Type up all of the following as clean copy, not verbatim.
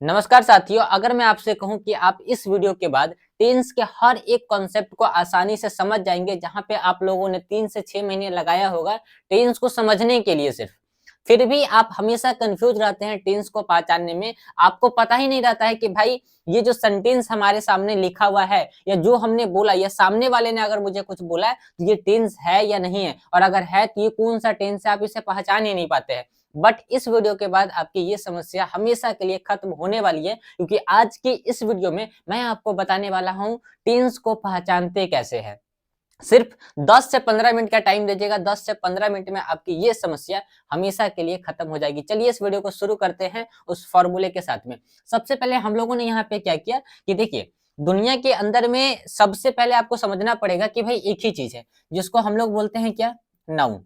नमस्कार साथियों, अगर मैं आपसे कहूं कि आप इस वीडियो के बाद टेंस के हर एक कॉन्सेप्ट को आसानी से समझ जाएंगे, जहां पे आप लोगों ने 3 से 6 महीने लगाया होगा टेंस को समझने के लिए सिर्फ, फिर भी आप हमेशा कंफ्यूज रहते हैं टेंस को पहचानने में। आपको पता ही नहीं रहता है कि भाई ये जो सेंटेंस हमारे सामने लिखा हुआ है या जो हमने बोला या सामने वाले ने अगर मुझे कुछ बोला है तो ये टेंस है या नहीं है, और अगर है तो ये कौन सा टेंस है, आप इसे पहचान ही नहीं पाते हैं। बट इस वीडियो के बाद आपकी ये समस्या हमेशा के लिए खत्म होने वाली है, क्योंकि आज की इस वीडियो में मैं आपको बताने वाला हूं टेंस को पहचानते कैसे है। सिर्फ 10 से 15 मिनट का टाइम दीजिएगा, 10 से 15 मिनट में आपकी ये समस्या हमेशा के लिए खत्म हो जाएगी। चलिए इस वीडियो को शुरू करते हैं उस फॉर्मूले के साथ में। सबसे पहले हम लोगों ने यहाँ पे क्या किया कि देखिए, दुनिया के अंदर में सबसे पहले आपको समझना पड़ेगा कि भाई एक ही चीज है जिसको हम लोग बोलते हैं क्या, नाउन।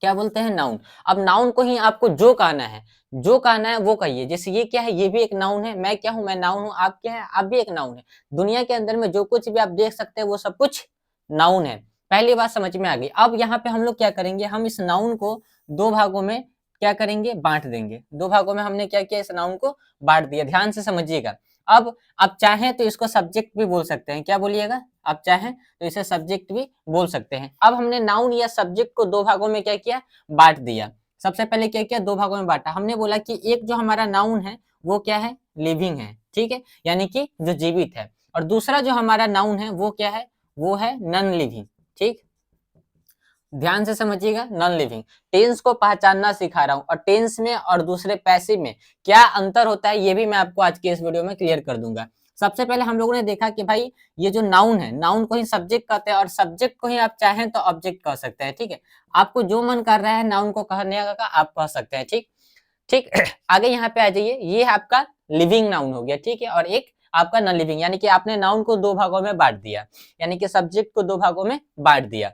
क्या बोलते हैं, नाउन। अब नाउन को ही आपको जो कहना है, जो कहना है वो कहिए। जैसे ये क्या है, ये भी एक नाउन है। मैं क्या हूं, मैं नाउन हूं। आप क्या है, आप भी एक नाउन है। दुनिया के अंदर में जो कुछ भी आप देख सकते हैं वो सब कुछ नाउन है। पहली बात समझ में आ गई। अब यहाँ पे हम लोग क्या करेंगे, हम इस नाउन को दो भागों में क्या करेंगे, बांट देंगे। दो भागों में हमने क्या किया, इस नाउन को बांट दिया। ध्यान से समझिएगा। अब आप चाहें तो इसको सब्जेक्ट भी बोल सकते हैं। क्या बोलिएगा, आप चाहें तो इसे सब्जेक्ट भी बोल सकते हैं। अब हमने नाउन या सब्जेक्ट को दो भागों में क्या किया, बांट दिया। सबसे पहले क्या किया, दो भागों में बांटा। हमने बोला कि एक जो हमारा नाउन है वो क्या है, लिविंग है, ठीक है, यानी कि जो जीवित है। और दूसरा जो हमारा नाउन है वो क्या है, वो है नॉन लिविंग। ठीक, ध्यान से समझिएगा, नॉन लिविंग। टेंस को पहचानना सिखा रहा हूं, और टेंस में और दूसरे पैसिव में क्या अंतर होता है ये भी मैं आपको आज के इस वीडियो में क्लियर कर दूंगा। सबसे पहले हम लोगों ने देखा कि भाई ये जो नाउन है, नाउन को ही सब्जेक्ट कहते हैं, और सब्जेक्ट को ही आप चाहें तो ऑब्जेक्ट कह सकते हैं। ठीक है, आपको जो मन कर रहा है नाउन को कहने का आप कह सकते हैं। ठीक, ठीक। आगे यहाँ पे आ जाइए, ये आपका लिविंग नाउन हो गया, ठीक है, और एक आपका नॉन लिविंग, यानी कि आपने नाउन को दो भागों में बांट दिया, यानी कि सब्जेक्ट को दो भागों में बांट दिया।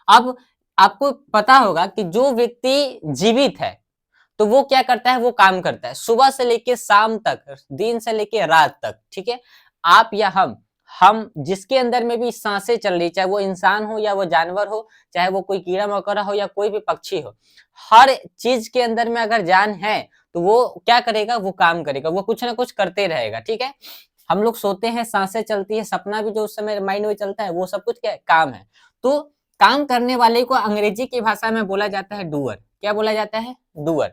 अब आपको पता होगा कि जो व्यक्ति जीवित है तो वो क्या करता है, वो काम करता है सुबह से लेके शाम तक, दिन से लेके रात तक। ठीक है, आप या हम जिसके अंदर में भी सांसें चल रही, चाहे वो इंसान हो या वो जानवर हो, चाहे वो कोई कीड़ा मकोड़ा हो या कोई भी पक्षी हो, हर चीज के अंदर में अगर जान है तो वो क्या करेगा, वो काम करेगा, वो कुछ ना कुछ करते रहेगा। ठीक है, हम लोग सोते हैं, सांसें चलती है, सपना भी जो उस समय माइंड में चलता है, वो सब कुछ क्या है, काम है। तो काम करने वाले को अंग्रेजी की भाषा में बोला जाता है डूअर। क्या बोला जाता है, डूअर।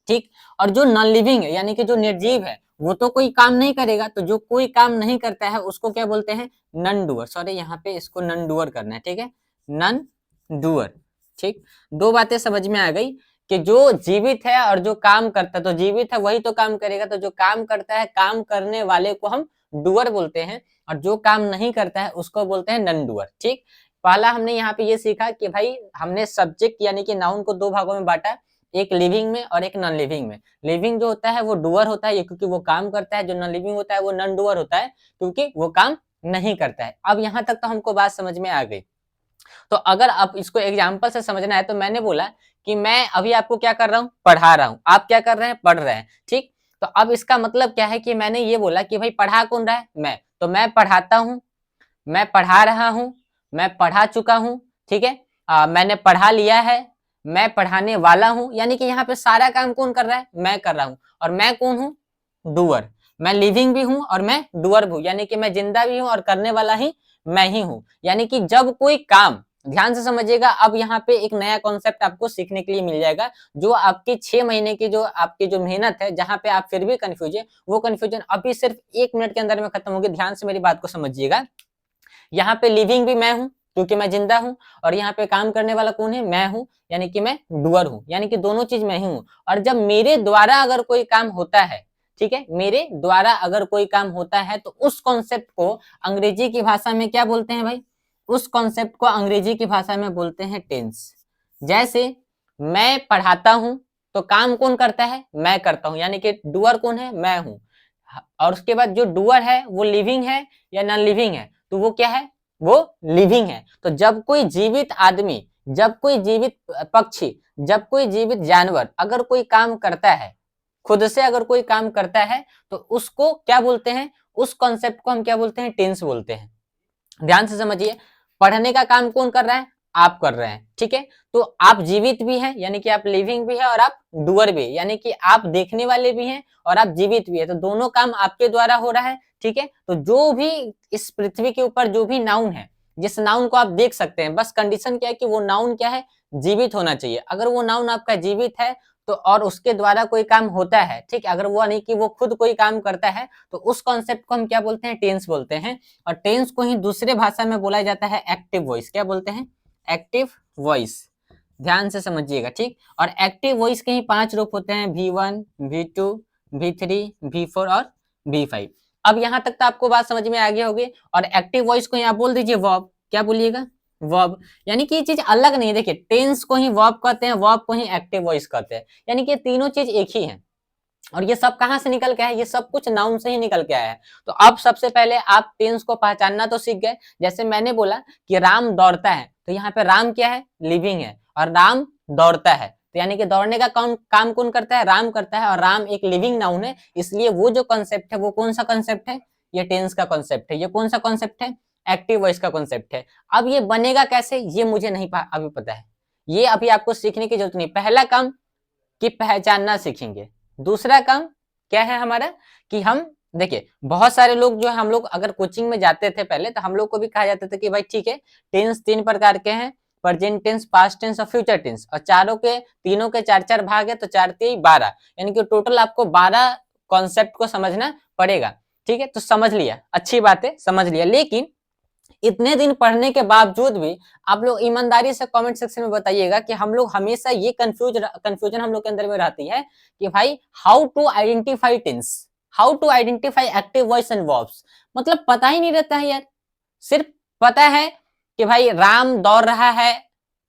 ठीक, और जो नॉन लिविंग है यानी कि जो निर्जीव है वो तो कोई काम नहीं करेगा, तो जो कोई काम नहीं करता है उसको क्या बोलते हैं, नन डूअर। सॉरी, यहाँ पे इसको नन डूअर करना है। ठीक है, नन डूअर। ठीक, दो बातें समझ में आ गई कि जो जीवित है और जो काम करता है, तो जीवित है वही तो काम करेगा, तो जो काम करता है, काम करने वाले को हम डूअर बोलते हैं, और जो काम नहीं करता है उसको बोलते हैं नन डूअर। ठीक, पहला हमने यहाँ पे ये सीखा कि भाई हमने सब्जेक्ट यानी कि नाउन को दो भागों में बांटा, एक लिविंग में और एक नॉन लिविंग में। लिविंग जो होता है वो डूअर होता है, ये क्योंकि वो काम करता है। जो नॉन लिविंग होता है वो नॉन डूअर होता है, क्योंकि वो काम नहीं करता है। अब यहाँ तक तो हमको बात समझ में आ गई। तो अगर आप इसको एग्जाम्पल से समझना है तो मैंने बोला कि मैं अभी आपको क्या कर रहा हूँ, पढ़ा रहा हूँ। आप क्या कर रहे हैं, पढ़ रहे हैं। ठीक, तो अब इसका मतलब क्या है कि मैंने ये बोला कि भाई पढ़ा कौन रहा है, मैं, तो मैं पढ़ाता हूँ, मैं पढ़ा रहा हूँ, मैं पढ़ा चुका हूँ। ठीक है, मैंने पढ़ा लिया है, मैं पढ़ाने वाला हूँ, यानी कि यहाँ पे सारा काम कौन कर रहा है, मैं कर रहा हूँ। और मैं कौन हूँ, डूअर। मैं लिविंग भी हूँ और मैं डूअर भी हूँ, यानी कि मैं जिंदा भी हूँ और करने वाला ही मैं ही हूँ। यानी कि जब कोई काम, ध्यान से समझिएगा, अब यहाँ पे एक नया कॉन्सेप्ट आपको सीखने के लिए मिल जाएगा, जो आपकी 6 महीने की जो आपकी जो मेहनत है, जहां पे आप फिर भी कंफ्यूज है, वो कंफ्यूजन अभी सिर्फ 1 मिनट के अंदर में खत्म होगी। ध्यान से मेरी बात को समझिएगा। यहाँ पे लिविंग भी मैं हूँ क्योंकि मैं जिंदा हूँ, और यहाँ पे काम करने वाला कौन है, मैं हूँ, यानी कि मैं डूअर हूँ, यानी कि दोनों चीज मैं ही हूँ। और जब मेरे द्वारा अगर कोई काम होता है, ठीक है, मेरे द्वारा अगर कोई काम होता है तो उस कॉन्सेप्ट को अंग्रेजी की भाषा में क्या बोलते हैं भाई, उस कॉन्सेप्ट को अंग्रेजी की भाषा में बोलते हैं टेंस। जैसे मैं पढ़ाता हूँ तो काम कौन करता है, मैं करता हूँ, यानी कि डूअर कौन है, मैं हूँ। और उसके बाद जो डूअर है वो लिविंग है या नॉन लिविंग है, तो वो क्या है, वो लिविंग है। तो जब कोई जीवित आदमी, जब कोई जीवित पक्षी, जब कोई जीवित जानवर अगर कोई काम करता है, खुद से अगर कोई काम करता है, तो उसको क्या बोलते हैं, उस कॉन्सेप्ट को हम क्या बोलते हैं, टेंस बोलते हैं। ध्यान से समझिए, पढ़ने का काम कौन कर रहा है, आप कर रहे हैं। ठीक है। तो आप जीवित भी हैं, यानी कि आप लिविंग भी है, और आप डूअर भी है, यानी कि आप देखने वाले भी हैं और आप जीवित भी है, तो दोनों काम आपके द्वारा हो रहा है। ठीक है। तो जो भी इस पृथ्वी के ऊपर जो भी नाउन है, जिस नाउन को आप देख सकते हैं, बस कंडीशन क्या है कि वो नाउन क्या है, जीवित होना चाहिए। अगर वो नाउन आपका जीवित है तो और उसके द्वारा कोई काम होता है, ठीक है, अगर वो नहीं कि वो खुद कोई काम करता है, तो उस कॉन्सेप्ट को हम क्या बोलते हैं, टेंस बोलते हैं। और टेंस को ही दूसरे भाषा में बोला जाता है एक्टिव वॉइस। क्या बोलते हैं, एक्टिव वॉइस। ध्यान से समझिएगा, ठीक। और एक्टिव वॉइस के ही 5 रूप होते हैं, V1, V2, V3, V4 और V5। अब यहां तक तो आपको बात समझ में आ गई होगी। और एक्टिव वॉइस को यहाँ बोल दीजिए वर्ब। क्या बोलिएगा, वर्ब। यानी कि ये चीज अलग नहीं है, देखिए टेंस को ही वर्ब कहते हैं, वर्ब को ही एक्टिव वॉइस कहते हैं, यानी कि तीनों चीज एक ही है। और ये सब कहां से निकल के आया है, ये सब कुछ नाउन से ही निकल के आया है। तो अब सबसे पहले आप टेंस को पहचानना तो सीख गए। जैसे मैंने बोला कि राम दौड़ता है, तो यहाँ पे राम क्या है, लिविंग है, और राम दौड़ता है, तो यानी कि दौड़ने का काम कौन करता है, राम करता है, और राम एक लिविंग नाउन है, इसलिए वो जो कॉन्सेप्ट है वो कौन सा कॉन्सेप्ट है, ये टेंस का कॉन्सेप्ट है। ये कौन सा कॉन्सेप्ट है, एक्टिव वॉइस का कॉन्सेप्ट है। अब ये बनेगा कैसे, ये मुझे नहीं अभी पता है, ये अभी आपको सीखने की जरूरत नहीं। पहला काम कि पहचानना सीखेंगे। दूसरा काम क्या है हमारा, कि हम देखिए बहुत सारे लोग जो है, हम लोग अगर कोचिंग में जाते थे पहले, तो हम लोग को भी कहा जाता था कि भाई ठीक है, टेंस 3 प्रकार के हैं, प्रेजेंट टेंस, पास्ट टेंस और फ्यूचर टेंस, और तीनों के 4-4 भाग है, तो 4×3=12, यानी कि टोटल आपको 12 कॉन्सेप्ट को समझना पड़ेगा। ठीक है, तो समझ लिया, अच्छी बात है, समझ लिया। लेकिन इतने दिन पढ़ने के बावजूद भी आप लोग ईमानदारी से कमेंट सेक्शन में बताइएगा कि हम लोग हमेशा ये कंफ्यूजन हम लोग के अंदर में रहती है कि भाई how to identify tense, how to identify active voice and verbs. मतलब पता ही नहीं रहता है यार, सिर्फ पता है कि भाई राम दौड़ रहा है,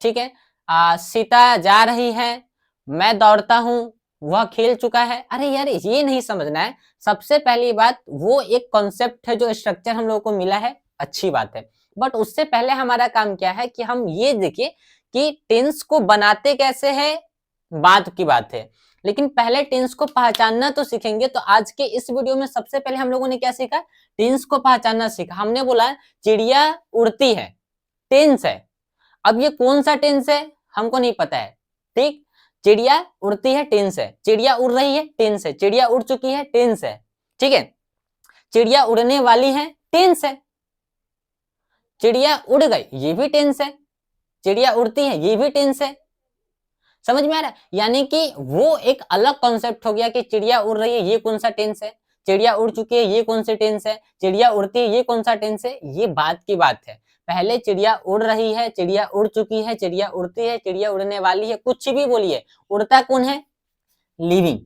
ठीक है, सीता जा रही है, मैं दौड़ता हूं, वह खेल चुका है। अरे यार ये नहीं समझना है। सबसे पहली बात, वो एक कॉन्सेप्ट है, जो स्ट्रक्चर हम लोगों को मिला है, अच्छी बात है, बट उससे पहले हमारा काम क्या है कि हम ये देखें कि टेंस को बनाते कैसे है, बात की बात है, लेकिन पहले टेंस को पहचानना तो सीखेंगे। तो आज के इस वीडियो में सबसे पहले हम लोगों ने क्या सीखा, टेंस को पहचानना सीखा। हमने बोला चिड़िया उड़ती है, टेंस है। अब ये कौन सा टेंस है हमको नहीं पता है, ठीक। चिड़िया उड़ती है, टेंस है। चिड़िया उड़ रही है, टेंस है। चिड़िया उड़ चुकी है, टेंस है, ठीक है। चिड़िया उड़ने वाली है, टेंस है। चिड़िया उड़ गई, ये भी टेंस है। चिड़िया उड़ती है, ये भी टेंस है। समझ में आ रहा है, यानी कि वो एक अलग कॉन्सेप्ट हो गया कि चिड़िया उड़ रही है, ये कौन सा टेंस है, चिड़िया उड़ चुकी है, ये कौन सी टेंस है, चिड़िया उड़ती है, ये कौन सा टेंस है। ये बात की बात है। पहले चिड़िया उड़ रही है, चिड़िया उड़ चुकी है, चिड़िया उड़ती है, चिड़िया उड़ने वाली है, कुछ भी बोलिए, उड़ता कौन है, लिविंग।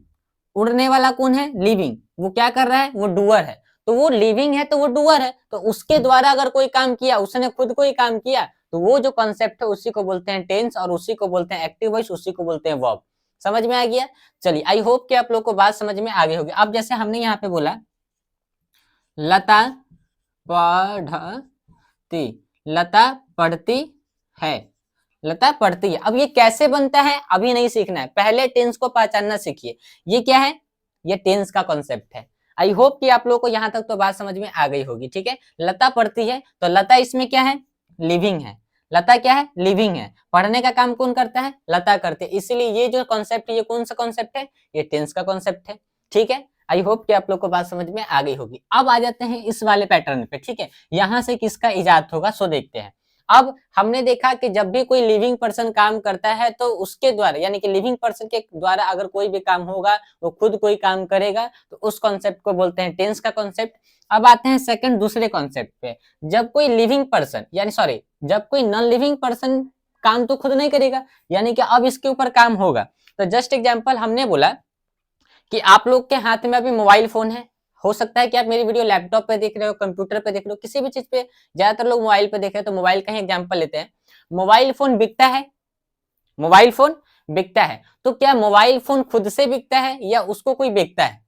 उड़ने वाला कौन है, लिविंग। वो क्या कर रहा है, वो डूअर है। तो वो लिविंग है तो वो डूअर है, तो उसके द्वारा अगर कोई काम किया, उसने खुद कोई काम किया, तो वो जो कॉन्सेप्ट है उसी को बोलते हैं टेंस, और उसी को बोलते हैं एक्टिव वॉइस, उसी को बोलते हैं वर्ब। समझ में आ गया। चलिए, आई होप कि आप लोग को बात समझ में आ गई होगी। अब जैसे हमने यहाँ पे बोला लता पढ़ती, लता पढ़ती है, लता पढ़ती है। अब ये कैसे बनता है अभी नहीं सीखना है, पहले टेंस को पहचानना सीखिए। ये क्या है, ये टेंस का कॉन्सेप्ट है। आई होप कि आप लोगों को यहां तक तो बात समझ में आ गई होगी, ठीक है। लता पढ़ती है, तो लता इसमें क्या है, लिविंग है। लता क्या है, लिविंग है। पढ़ने का काम कौन करता है, लता करती है, इसीलिए ये जो कॉन्सेप्ट है, ये कौन सा कॉन्सेप्ट है, ये टेंस का कॉन्सेप्ट है, ठीक है। आई होप कि आप लोग को बात समझ में आ गई होगी। अब आ जाते हैं इस वाले पैटर्न पे, ठीक है। यहां से किसका इजाद होगा सो देखते हैं। अब हमने देखा कि जब भी कोई लिविंग पर्सन काम करता है, तो उसके द्वारा, यानी कि लिविंग पर्सन के द्वारा अगर कोई भी काम होगा, वो खुद कोई काम करेगा, तो उस कॉन्सेप्ट को बोलते हैं टेंस का कॉन्सेप्ट। अब आते हैं सेकंड दूसरे कॉन्सेप्ट पे। जब कोई लिविंग पर्सन, यानी सॉरी, जब कोई नॉन लिविंग पर्सन काम तो खुद नहीं करेगा, यानी कि अब इसके ऊपर काम होगा। तो जस्ट एग्जाम्पल, हमने बोला कि आप लोग के हाथ में अभी मोबाइल फोन है। हो सकता है कि आप मेरी वीडियो लैपटॉप पे देख रहे हो, कंप्यूटर पे देख रहे हो, किसी भी चीज पे, ज्यादातर लोग मोबाइल पे देख रहे हैं, तो मोबाइल का ही एग्जांपल लेते हैं। मोबाइल फोन बिकता है, मोबाइल फोन बिकता है, तो क्या मोबाइल फोन खुद से बिकता है या उसको कोई बेचता है?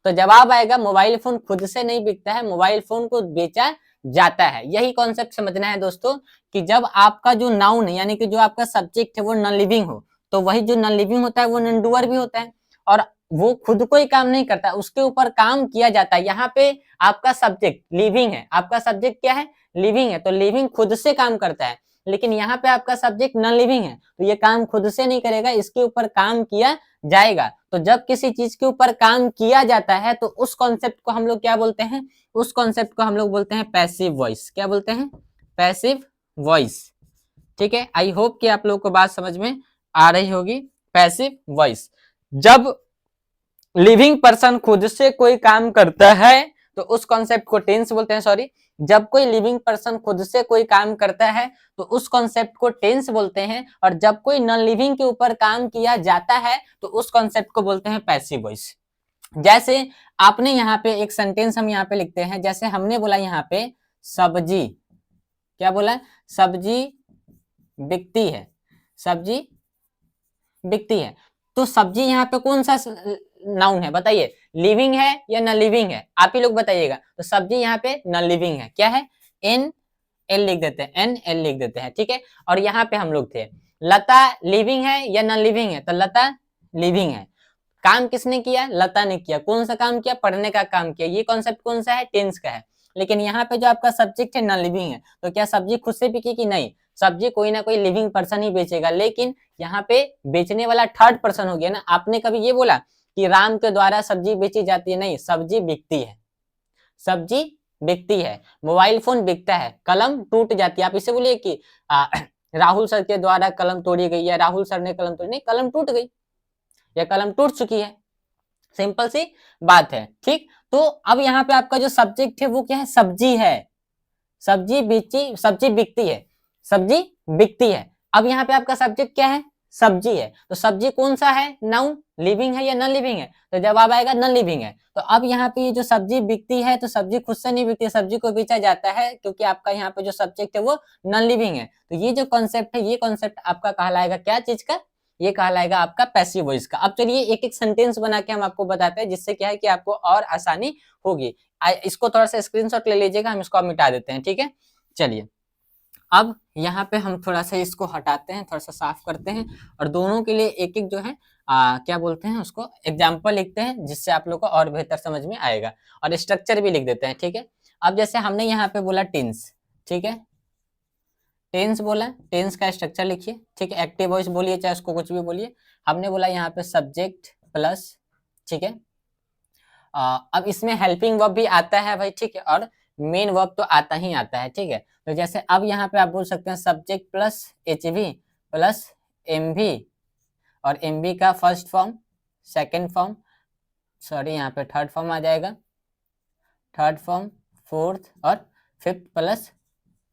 तो जवाब आएगा मोबाइल फोन खुद से नहीं बिकता है, मोबाइल फोन को बेचा जाता है। यही कॉन्सेप्ट समझना है दोस्तों, कि जब आपका जो नाउन है, यानी कि जो आपका सब्जेक्ट है, वो नॉन लिविंग हो, तो वही जो नॉन लिविंग होता है वो नॉन डूअर भी होता है, और वो खुद कोई काम नहीं करता, उसके ऊपर काम किया जाता है। यहाँ पे आपका सब्जेक्ट लिविंग है, आपका सब्जेक्ट क्या है, लिविंग है, तो लिविंग खुद से काम करता है। लेकिन यहाँ पे आपका सब्जेक्ट नॉन लिविंग है, तो ये काम खुद से नहीं करेगा, इसके ऊपर काम किया जाएगा। तो जब किसी चीज के ऊपर काम किया जाता है तो उस कॉन्सेप्ट को हम लोग क्या बोलते हैं, उस कॉन्सेप्ट को हम लोग बोलते हैं पैसिव वॉइस। क्या बोलते हैं? Passive voice. ठीक है, आई होप कि आप लोगों को बात समझ में आ रही होगी। पैसिव वॉइस, जब लिविंग पर्सन खुद से कोई काम करता है तो उस कॉन्सेप्ट को टेंस बोलते हैं। सॉरी, जब कोई लिविंग पर्सन खुद से कोई काम करता है तो उस कॉन्सेप्ट को टेंस बोलते हैं, और जब कोई नॉन लिविंग के ऊपर काम किया जाता है तो उस कॉन्सेप्ट को बोलते हैं पैसिव वॉइस। जैसे आपने यहाँ पे एक सेंटेंस हम यहाँ पे लिखते हैं, जैसे हमने बोला यहाँ पे सब्जी, क्या बोला? सब्जी बिकती है, सब्जी बिकती है। तो सब्जी यहाँ पे कौन सा नाउन है बताइए, लिविंग है या नॉन लिविंग है? आप ही लोग बताइएगा। तो सब्जी यहाँ पे नॉन लिविंग है, क्या है? एन एल लिख देते हैं, एन एल लिख देते हैं, ठीक है। और यहाँ पे हम लोग थे, लता लिविंग है या नॉन लिविंग है? तो लता लिविंग है। काम किसने किया? लता ने किया। कौन सा काम किया? पढ़ने का काम किया। ये कॉन्सेप्ट कौन सा है? टेंस का है। लेकिन यहाँ पे जो आपका सब्जेक्ट है नॉन लिविंग है, तो क्या सब्जी खुद से बिकेगी? नहीं, सब्जी कोई ना कोई लिविंग पर्सन ही बेचेगा। लेकिन यहाँ पे बेचने वाला थर्ड पर्सन हो गया ना। आपने कभी ये बोला कि राम के द्वारा सब्जी बेची जाती है? नहीं, सब्जी बिकती है, सब्जी बिकती है। मोबाइल फोन बिकता है, कलम टूट जाती है। आप इसे बोलिए कि राहुल सर के द्वारा कलम तोड़ी गई, या राहुल सर ने कलम तोड़ी, नहीं, कलम टूट गई या कलम टूट चुकी है। सिंपल सी बात है, ठीक। तो अब यहाँ पे आपका जो सब्जेक्ट है वो क्या है? सब्जी है, सब्जी बेची, सब्जी बिकती है, सब्जी बिकती है। अब यहाँ पे आपका सब्जेक्ट क्या है? सब्जी है। तो सब्जी कौन सा है? नाउन, लिविंग है या नॉन लिविंग है? तो जवाब आएगा नॉन लिविंग है। तो अब यहाँ पे ये जो सब्जी बिकती है, तो सब्जी खुद से नहीं बिकती है, सब्जी को बेचा जाता है, क्योंकि आपका यहाँ पे जो सब्जेक्ट है वो नॉन लिविंग है। तो ये जो कॉन्सेप्ट है, ये कॉन्सेप्ट आपका कहलाएगा क्या चीज का? ये कहलाएगा आपका पैसिव वॉइस का। अब चलिए एक एक सेंटेंस बना के हम आपको बताते हैं, जिससे क्या है कि आपको और आसानी होगी। इसको थोड़ा सा स्क्रीनशॉट ले लीजिएगा, हम इसको मिटा देते हैं, ठीक है। चलिए, अब यहाँ पे हम थोड़ा सा इसको हटाते हैं, थोड़ा सा साफ करते हैं, और दोनों के लिए एक एक जो है क्या बोलते हैं उसको, एग्जाम्पल लिखते हैं, जिससे आप लोग को और बेहतर समझ में आएगा। और स्ट्रक्चर भी लिख देते हैं, ठीक है। अब जैसे हमने यहाँ पे बोला टेंस, ठीक है, टेंस बोला, टेंस का स्ट्रक्चर लिखिए, ठीक है। एक्टिव वॉइस बोलिए, चाहे उसको कुछ भी बोलिए। हमने बोला यहाँ पे सब्जेक्ट प्लस, ठीक है। अब इसमें हेल्पिंग वर्ब भी आता है भाई, ठीक है, और मेन वर्ब तो आता ही आता है, ठीक है। तो जैसे अब यहाँ पे आप बोल सकते हैं subject plus HV plus MV, और MV का first form, second form, sorry यहाँ पे थर्ड फॉर्म आ जाएगा, थर्ड फॉर्म, फोर्थ और फिफ्थ प्लस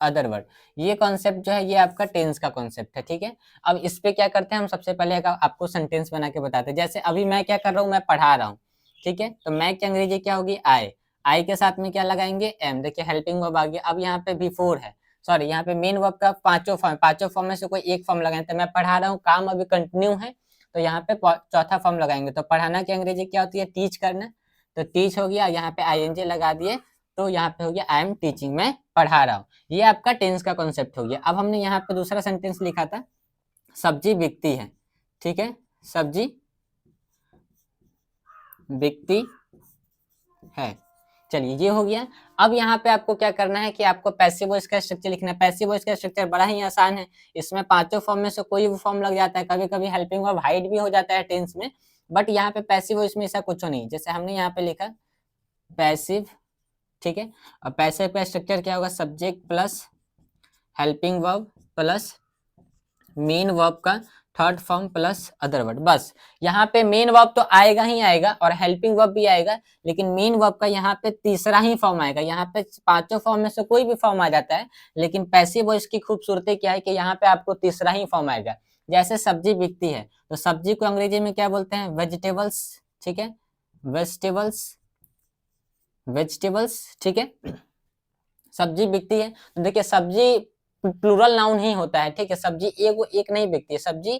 अदर वर्ड। ये कॉन्सेप्ट जो है ये आपका टेंस का कॉन्सेप्ट है, ठीक है। अब इस पे क्या करते हैं हम, सबसे पहले आपको सेंटेंस बना के बताते हैं। जैसे अभी मैं क्या कर रहा हूँ, मैं पढ़ा रहा हूँ, ठीक है। तो मैं की अंग्रेजी क्या होगी? आई के साथ में क्या लगाएंगे? एम। देखिए हेल्पिंग वर्ब आ गया। अब यहाँ पे बिफोर है, सॉरी यहाँ पे मेन वर्ब का पांचों फॉर्म में से कोई एक फॉर्म लगाए। तो मैं पढ़ा रहा हूँ, काम अभी कंटिन्यू है, तो यहाँ पे चौथा फॉर्म लगाएंगे। तो पढ़ाना की अंग्रेजी क्या होती है? टीच करना। तो टीच हो गया, यहाँ पे ING लगा दिए, तो यहाँ पे हो गया आई एम टीचिंग, मैं पढ़ा रहा हूँ। ये आपका टेंस का कॉन्सेप्ट हो गया। अब हमने यहाँ पे दूसरा सेंटेंस लिखा था, सब्जी बिकती है, ठीक है, सब्जी बिकती है। चलिए ये हो गया। अब यहाँ पे आपको क्या करना है कि आपको पैसिव वॉइस का स्ट्रक्चर लिखना है। पैसिव वॉइस का स्ट्रक्चर बड़ा ही आसान है, इसमें पांचों फॉर्म में से कोई भी फॉर्म लग जाता है। कभी कभी हेल्पिंग वर्ब हाइड भी हो जाता है टेंस में, बट यहाँ पे पैसिव वॉइस में ऐसा कुछ नहीं। जैसे हमने यहाँ पे लिखा पैसिव, ठीक है। और पैसिव का स्ट्रक्चर क्या होगा? Subject plus helping verb plus main verb का third form plus other word. बस यहाँ पे मेन वर्ब तो आएगा ही आएगा, और हेल्पिंग वर्ब भी आएगा, लेकिन मेन वर्ब का यहाँ पे तीसरा ही फॉर्म आएगा। यहाँ पे पांचों फॉर्म में से कोई भी फॉर्म आ जाता है, लेकिन पैसिव वॉइस की खूबसूरती क्या है कि यहाँ पे आपको तीसरा ही फॉर्म आएगा। जैसे सब्जी बिकती है, तो सब्जी को अंग्रेजी में क्या बोलते हैं? वेजिटेबल्स, ठीक है, वेजिटेबल्स, वेजिटेबल्स, ठीक है। सब्जी बिकती है, तो देखिए सब्जी प्लूरल नाउन ही होता है, ठीक है। सब्जी एक नहीं बिकती है, सब्जी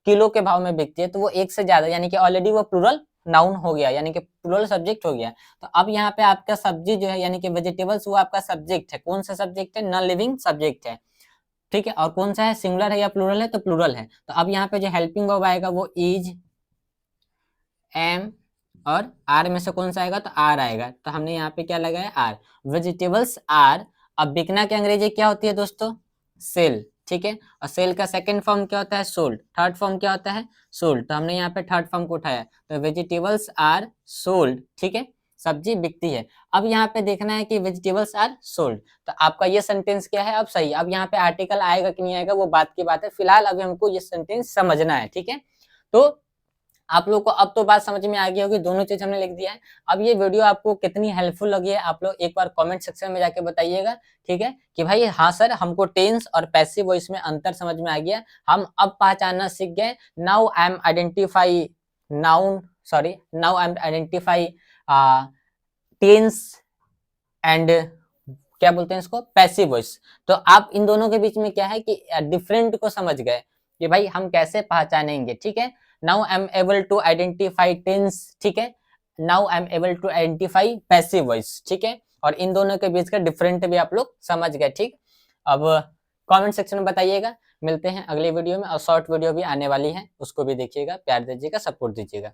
किलो के भाव में बिकती है, तो वो एक से ज्यादा, यानी कि ऑलरेडी वो प्लूरल नाउन हो गया, यानी कि प्लूरल सब्जेक्ट हो गया। तो अब यहाँ पे आपका सब्जी जो है यानी कि वेजिटेबल्स, वो आपका सब्जेक्ट है। कौन सा सब्जेक्ट है? नॉन लिविंग सब्जेक्ट है, ठीक है। और कौन सा है? सिंगुलर है या प्लूरल है? तो प्लूरल है। तो अब यहाँ पे जो हेल्पिंग वर्ब आएगा वो इज, एम, और आर में से कौन सा आएगा? तो आर आएगा। तो हमने यहाँ पे क्या लगाया? आर। Vegetables are. अब बिकना की अंग्रेजी क्या होती है दोस्तों? सेल, ठीक है। और सेल का सेकंड फॉर्म क्या होता है? सोल्ड। थर्ड फॉर्म क्या होता है? सोल्ड। तो हमने यहाँ पे थर्ड फॉर्म को उठाया, तो वेजिटेबल्स आर सोल्ड, ठीक है, सब्जी बिकती है। अब यहाँ पे देखना है कि वेजिटेबल्स आर सोल्ड, तो आपका ये सेंटेंस क्या है? अब सही। अब यहाँ पे आर्टिकल आएगा कि नहीं आएगा वो बात की बात है, फिलहाल अभी हमको ये सेंटेंस समझना है, ठीक है। तो आप लोग को अब तो बात समझ में आ गई होगी, दोनों चीज हमने लिख दिया है। अब ये वीडियो आपको कितनी हेल्पफुल लगी है आप लोग एक बार कमेंट सेक्शन में जाके बताइएगा, ठीक है, कि भाई हाँ सर हमको टेंस और पैसिव वॉइस में अंतर समझ में आ गया, हम अब पहचानना सीख गए। Now I am identify noun, sorry, now I am identify tense and क्या बोलते हैं इसको? Passive voice. तो आप इन दोनों के बीच में क्या है कि डिफरेंट को समझ गए कि भाई हम कैसे पहचानेंगे, ठीक है। Now I am able to identify tense, ठीक है। Now I am able to identify passive voice, ठीक है। और इन दोनों के बीच का डिफरेंट भी आप लोग समझ गए, ठीक। अब कमेंट सेक्शन में बताइएगा। मिलते हैं अगले वीडियो में, और शॉर्ट वीडियो भी आने वाली है, उसको भी देखिएगा, प्यार दीजिएगा, सपोर्ट दीजिएगा।